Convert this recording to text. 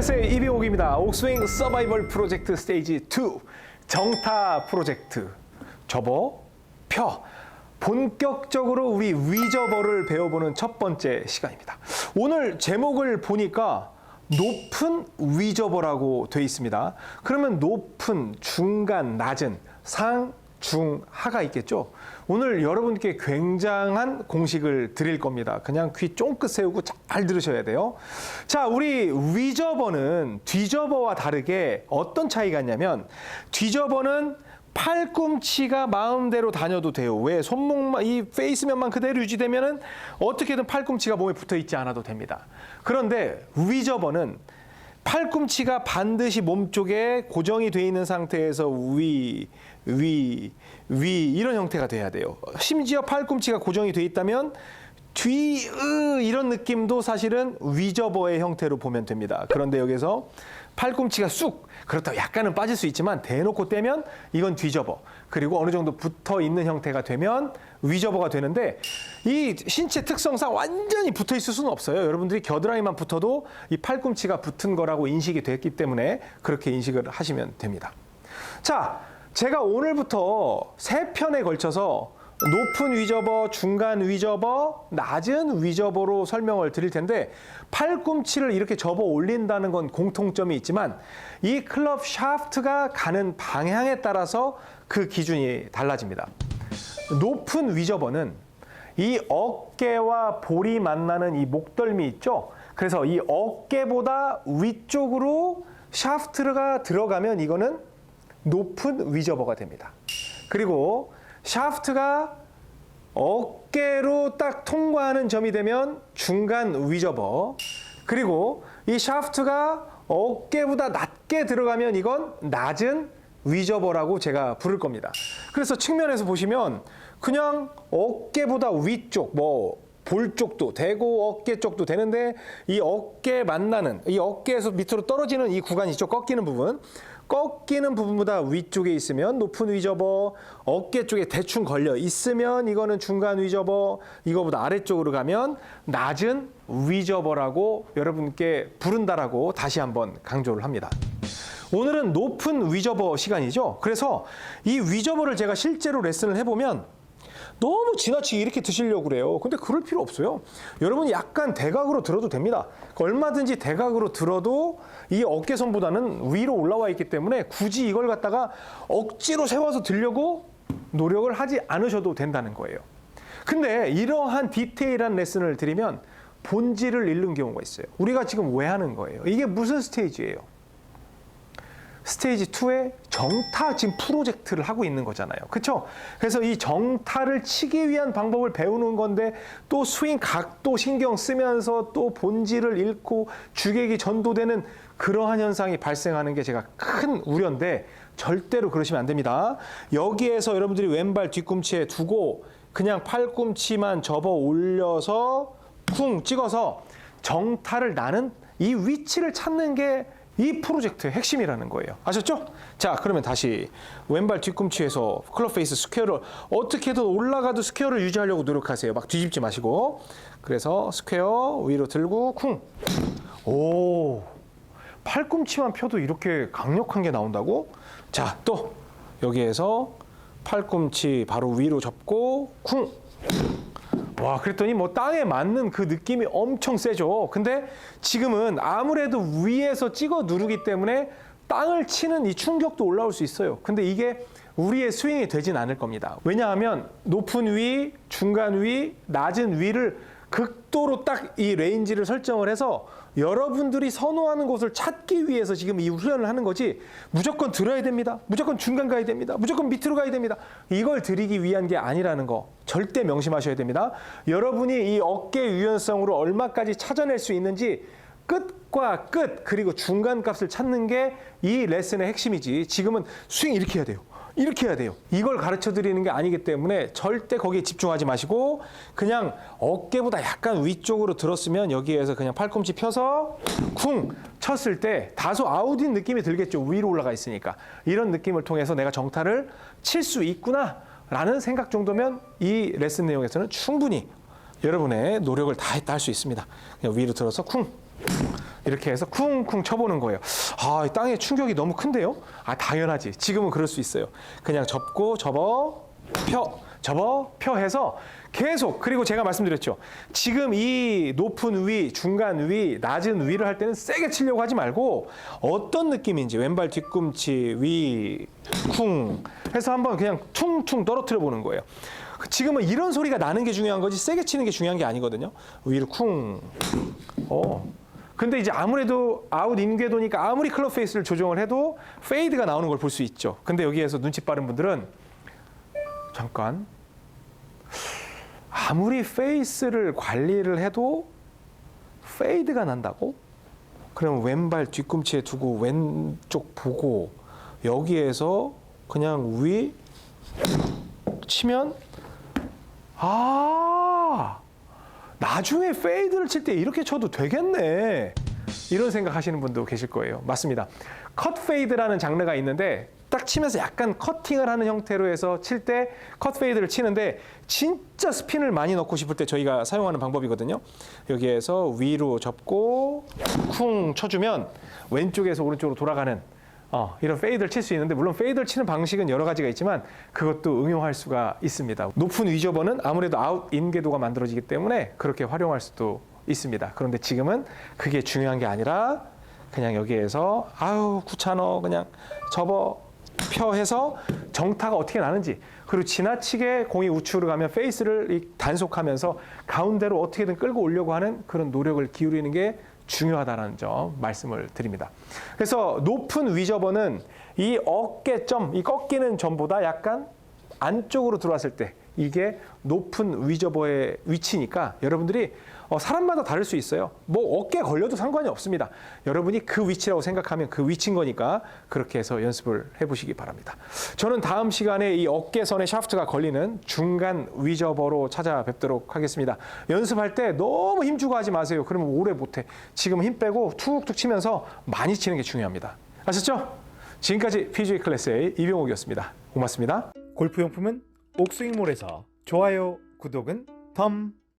TS의 이병옥입니다. 옥스윙 서바이벌 프로젝트 스테이지 2 정타 프로젝트 접어 펴 본격적으로 우리 위저버를 배워보는 첫 번째 시간입니다. 오늘 제목을 보니까 높은 위저버라고 되어 있습니다. 그러면 높은, 중간, 낮은, 상, 중, 하가 있겠죠. 오늘 여러분께 굉장한 공식을 드릴 겁니다. 그냥 귀 쫑긋 세우고 잘 들으셔야 돼요. 자, 우리 위저버는 뒤저버와 다르게 어떤 차이가 있냐면, 뒤저버는 팔꿈치가 마음대로 다녀도 돼요. 왜? 손목만, 이 페이스면만 그대로 유지되면은 어떻게든 팔꿈치가 몸에 붙어 있지 않아도 됩니다. 그런데 위저버는 팔꿈치가 반드시 몸쪽에 고정이 되어 있는 상태에서 위 이런 형태가 돼야 돼요. 심지어 팔꿈치가 고정이 되어 있다면 이런 느낌도 사실은 위저버의 형태로 보면 됩니다. 그런데 여기서 팔꿈치가 쑥, 그렇다고 약간은 빠질 수 있지만 대놓고 떼면 이건 뒤저버, 그리고 어느 정도 붙어 있는 형태가 되면 위저버가 되는데, 이 신체 특성상 완전히 붙어 있을 수는 없어요. 여러분들이 겨드랑이만 붙어도 이 팔꿈치가 붙은 거라고 인식이 됐기 때문에 그렇게 인식을 하시면 됩니다. 자, 제가 오늘부터 3편에 걸쳐서 높은 위저버, 중간 위저버, 낮은 위저버로 설명을 드릴 텐데, 팔꿈치를 이렇게 접어 올린다는 건 공통점이 있지만 이 클럽 샤프트가 가는 방향에 따라서 그 기준이 달라집니다. 높은 위저버는 이 어깨와 볼이 만나는 이 목덜미 있죠? 그래서 이 어깨보다 위쪽으로 샤프트가 들어가면 이거는 높은 위저버가 됩니다. 그리고 샤프트가 어깨로 딱 통과하는 점이 되면 중간 위저버, 그리고 이 샤프트가 어깨보다 낮게 들어가면 이건 낮은 위저버라고 제가 부를 겁니다. 그래서 측면에서 보시면 그냥 어깨보다 위쪽, 볼 쪽도 되고 어깨 쪽도 되는데, 이 어깨 만나는, 이 어깨에서 밑으로 떨어지는 이 구간 있죠? 꺾이는 부분보다 위쪽에 있으면 높은 위저버, 어깨 쪽에 대충 걸려 있으면 이거는 중간 위저버, 이거보다 아래쪽으로 가면 낮은 위저버라고 여러분께 부른다라고 다시 한번 강조를 합니다. 오늘은 높은 위저버 시간이죠. 그래서 이 위저버를 제가 실제로 레슨을 해보면 너무 지나치게 이렇게 드시려고 그래요. 근데 그럴 필요 없어요. 여러분이 약간 대각으로 들어도 됩니다. 얼마든지 대각으로 들어도 이 어깨선보다는 위로 올라와 있기 때문에 굳이 이걸 갖다가 억지로 세워서 들려고 노력을 하지 않으셔도 된다는 거예요. 근데 이러한 디테일한 레슨을 드리면 본질을 잃는 경우가 있어요. 우리가 지금 왜 하는 거예요? 이게 무슨 스테이지예요? 스테이지 2의 정타 지금 프로젝트를 하고 있는 거잖아요. 그렇죠? 그래서 이 정타를 치기 위한 방법을 배우는 건데, 또 스윙 각도 신경 쓰면서 또 본질을 잃고 주객이 전도되는 그러한 현상이 발생하는 게 제가 큰 우려인데, 절대로 그러시면 안 됩니다. 여기에서 여러분들이 왼발 뒤꿈치에 두고 그냥 팔꿈치만 접어 올려서 쿵 찍어서 정타를 나는 이 위치를 찾는 게 이 프로젝트의 핵심이라는 거예요. 아셨죠? 자, 그러면 다시 왼발 뒤꿈치에서 클럽 페이스 스퀘어를 어떻게든 올라가도 스퀘어를 유지하려고 노력하세요. 막 뒤집지 마시고. 그래서 스퀘어 위로 들고 쿵. 오, 팔꿈치만 펴도 이렇게 강력한 게 나온다고? 자, 또 여기에서 팔꿈치 바로 위로 접고 쿵. 와, 그랬더니 땅에 맞는 그 느낌이 엄청 세죠. 근데 지금은 아무래도 위에서 찍어 누르기 때문에 땅을 치는 이 충격도 올라올 수 있어요. 근데 이게 우리의 스윙이 되진 않을 겁니다. 왜냐하면 높은 위, 중간 위, 낮은 위를 극도로 딱 이 레인지를 설정을 해서 여러분들이 선호하는 곳을 찾기 위해서 지금 이 훈련을 하는 거지, 무조건 들어야 됩니다, 무조건 중간 가야 됩니다, 무조건 밑으로 가야 됩니다, 이걸 드리기 위한 게 아니라는 거 절대 명심하셔야 됩니다. 여러분이 이 어깨 유연성으로 얼마까지 찾아낼 수 있는지 끝과 끝, 그리고 중간 값을 찾는 게 이 레슨의 핵심이지, 지금은 스윙 이렇게 해야 돼요, 이렇게 해야 돼요, 이걸 가르쳐 드리는 게 아니기 때문에 절대 거기에 집중하지 마시고 그냥 어깨보다 약간 위쪽으로 들었으면 여기에서 그냥 팔꿈치 펴서 쿵 쳤을 때 다소 아웃인 느낌이 들겠죠. 위로 올라가 있으니까. 이런 느낌을 통해서 내가 정타를 칠 수 있구나 라는 생각 정도면 이 레슨 내용에서는 충분히 여러분의 노력을 다했다 할 수 있습니다. 그냥 위로 들어서 쿵. 이렇게 해서 쿵쿵 쳐보는 거예요. 아, 이 땅에 충격이 너무 큰데요? 아, 당연하지. 지금은 그럴 수 있어요. 그냥 접고 접어 펴 접어 펴 해서 계속. 그리고 제가 말씀드렸죠. 지금 이 높은 위, 중간 위, 낮은 위를 할 때는 세게 치려고 하지 말고 어떤 느낌인지 왼발 뒤꿈치 위 쿵 해서 한번 그냥 퉁퉁 떨어뜨려 보는 거예요. 지금은 이런 소리가 나는 게 중요한 거지 세게 치는 게 중요한 게 아니거든요. 위를 쿵. 근데 이제 아무래도 아웃 인궤도니까 아무리 클럽 페이스를 조정을 해도 페이드가 나오는 걸 볼 수 있죠. 근데 여기에서 눈치 빠른 분들은 잠깐, 아무리 페이스를 관리를 해도 페이드가 난다고? 그럼 왼발 뒤꿈치에 두고 왼쪽 보고 여기에서 그냥 위 치면 나중에 페이드를 칠 때 이렇게 쳐도 되겠네. 이런 생각하시는 분도 계실 거예요. 맞습니다. 컷 페이드라는 장르가 있는데 딱 치면서 약간 커팅을 하는 형태로 해서 칠 때 컷 페이드를 치는데 진짜 스핀을 많이 넣고 싶을 때 저희가 사용하는 방법이거든요. 여기에서 위로 접고 쿵 쳐주면 왼쪽에서 오른쪽으로 돌아가는 이런 페이드를 칠 수 있는데, 물론 페이드를 치는 방식은 여러 가지가 있지만 그것도 응용할 수가 있습니다. 높은 위저버는 아무래도 아웃 인궤도가 만들어지기 때문에 그렇게 활용할 수도 있습니다. 그런데 지금은 그게 중요한 게 아니라 그냥 여기에서 귀찮어 그냥 접어 펴 해서 정타가 어떻게 나는지, 그리고 지나치게 공이 우측으로 가면 페이스를 단속하면서 가운데로 어떻게든 끌고 오려고 하는 그런 노력을 기울이는 게 중요하다는 점 말씀을 드립니다. 그래서 높은 위저버는 이 어깨점, 이 꺾이는 점보다 약간 안쪽으로 들어왔을 때 이게 높은 위저버의 위치니까 여러분들이 사람마다 다를 수 있어요. 뭐 어깨에 걸려도 상관이 없습니다. 여러분이 그 위치라고 생각하면 그 위치인 거니까 그렇게 해서 연습을 해보시기 바랍니다. 저는 다음 시간에 이 어깨선에 샤프트가 걸리는 중간 위저버로 찾아뵙도록 하겠습니다. 연습할 때 너무 힘주고 하지 마세요. 그러면 오래 못해. 지금 힘 빼고 툭툭 치면서 많이 치는 게 중요합니다. 아셨죠? 지금까지 PGA 클래스의 이병옥이었습니다. 고맙습니다. 골프용품은 옥스윙몰에서 좋아요, 구독은 덤.